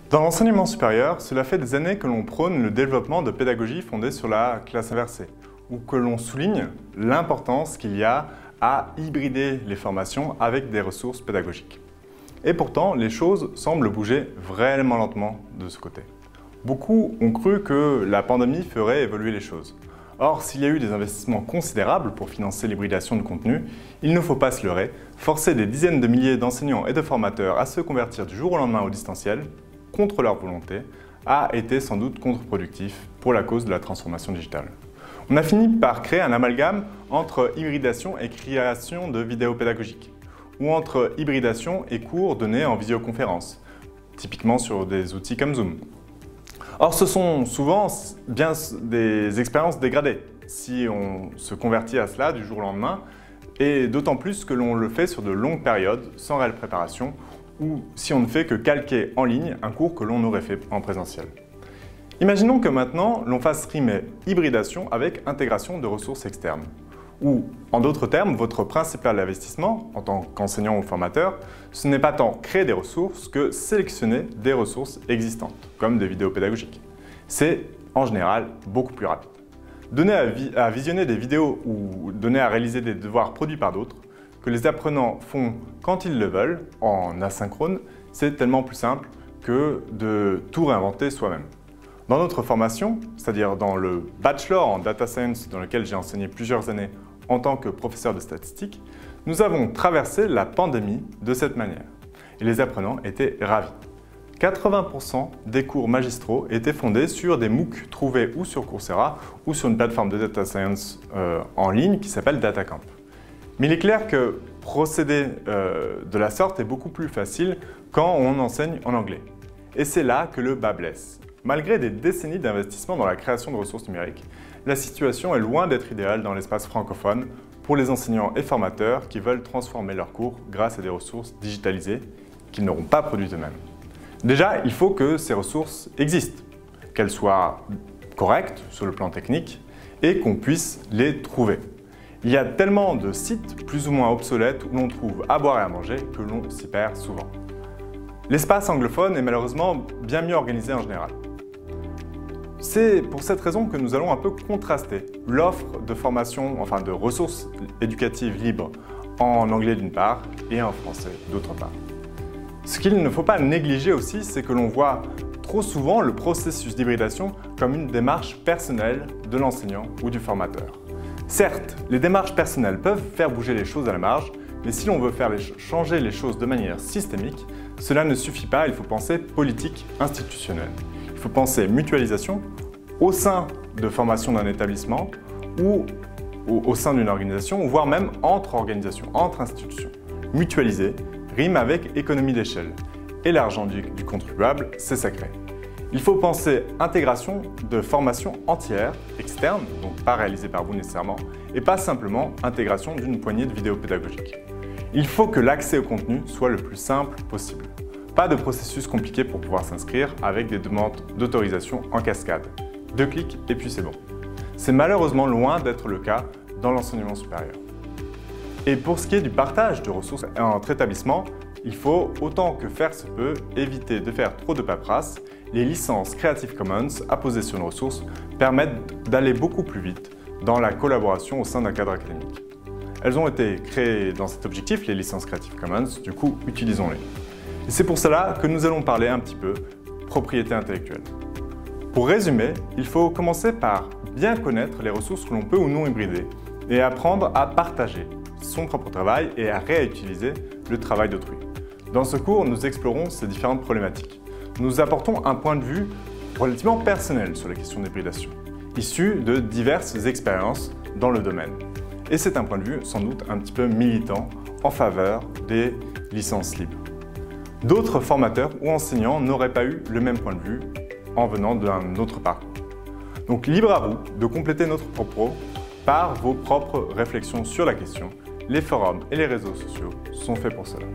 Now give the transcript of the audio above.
Dans l'enseignement supérieur, cela fait des années que l'on prône le développement de pédagogie fondée sur la classe inversée, ou que l'on souligne l'importance qu'il y a à hybrider les formations avec des ressources pédagogiques. Et pourtant, les choses semblent bouger vraiment lentement de ce côté. Beaucoup ont cru que la pandémie ferait évoluer les choses. Or, s'il y a eu des investissements considérables pour financer l'hybridation de contenu, il ne faut pas se leurrer, forcer des dizaines de milliers d'enseignants et de formateurs à se convertir du jour au lendemain au distanciel, contre leur volonté, a été sans doute contre-productif pour la cause de la transformation digitale. On a fini par créer un amalgame entre hybridation et création de vidéos pédagogiques, ou entre hybridation et cours donnés en visioconférence, typiquement sur des outils comme Zoom. Or, ce sont souvent bien des expériences dégradées si on se convertit à cela du jour au lendemain, et d'autant plus que l'on le fait sur de longues périodes, sans réelle préparation, ou si on ne fait que calquer en ligne un cours que l'on aurait fait en présentiel. Imaginons que maintenant, l'on fasse rimer hybridation avec intégration de ressources externes. Ou, en d'autres termes, votre principal investissement, en tant qu'enseignant ou formateur, ce n'est pas tant créer des ressources que sélectionner des ressources existantes, comme des vidéos pédagogiques. C'est, en général, beaucoup plus rapide. Donner à visionner des vidéos ou donner à réaliser des devoirs produits par d'autres, que les apprenants font quand ils le veulent, en asynchrone, c'est tellement plus simple que de tout réinventer soi-même. Dans notre formation, c'est-à-dire dans le bachelor en data science dans lequel j'ai enseigné plusieurs années en tant que professeur de statistique, nous avons traversé la pandémie de cette manière. Et les apprenants étaient ravis. 80% des cours magistraux étaient fondés sur des MOOC trouvés ou sur Coursera ou sur une plateforme de data science en ligne qui s'appelle DataCamp. Mais il est clair que procéder de la sorte est beaucoup plus facile quand on enseigne en anglais. Et c'est là que le bât blesse. Malgré des décennies d'investissement dans la création de ressources numériques, la situation est loin d'être idéale dans l'espace francophone pour les enseignants et formateurs qui veulent transformer leurs cours grâce à des ressources digitalisées qu'ils n'auront pas produites eux-mêmes. Déjà, il faut que ces ressources existent, qu'elles soient correctes sur le plan technique et qu'on puisse les trouver. Il y a tellement de sites plus ou moins obsolètes où l'on trouve à boire et à manger que l'on s'y perd souvent. L'espace anglophone est malheureusement bien mieux organisé en général. C'est pour cette raison que nous allons un peu contraster l'offre de formation, enfin de ressources éducatives libres en anglais d'une part et en français d'autre part. Ce qu'il ne faut pas négliger aussi, c'est que l'on voit trop souvent le processus d'hybridation comme une démarche personnelle de l'enseignant ou du formateur. Certes, les démarches personnelles peuvent faire bouger les choses à la marge, mais si l'on veut faire changer les choses de manière systémique, cela ne suffit pas, il faut penser politique institutionnelle. Il faut penser mutualisation au sein de formation d'un établissement ou au sein d'une organisation, voire même entre organisations, entre institutions. Mutualiser rime avec économie d'échelle. Et l'argent du contribuable, c'est sacré. Il faut penser intégration de formations entières, externes, donc pas réalisées par vous nécessairement, et pas simplement intégration d'une poignée de vidéos pédagogiques. Il faut que l'accès au contenu soit le plus simple possible. Pas de processus compliqué pour pouvoir s'inscrire avec des demandes d'autorisation en cascade. 2 clics et puis c'est bon. C'est malheureusement loin d'être le cas dans l'enseignement supérieur. Et pour ce qui est du partage de ressources entre établissements, il faut, autant que faire se peut, éviter de faire trop de paperasse. Les licences Creative Commons apposées sur une ressource permettent d'aller beaucoup plus vite dans la collaboration au sein d'un cadre académique. Elles ont été créées dans cet objectif, les licences Creative Commons, du coup, utilisons-les. Et c'est pour cela que nous allons parler un petit peu propriété intellectuelle. Pour résumer, il faut commencer par bien connaître les ressources que l'on peut ou non hybrider et apprendre à partager son propre travail et à réutiliser le travail d'autrui. Dans ce cours, nous explorons ces différentes problématiques. Nous apportons un point de vue relativement personnel sur la question d'hybridation, issu de diverses expériences dans le domaine. Et c'est un point de vue sans doute un petit peu militant en faveur des licences libres. D'autres formateurs ou enseignants n'auraient pas eu le même point de vue en venant d'un autre parcours. Donc libre à vous de compléter notre propos par vos propres réflexions sur la question. Les forums et les réseaux sociaux sont faits pour cela.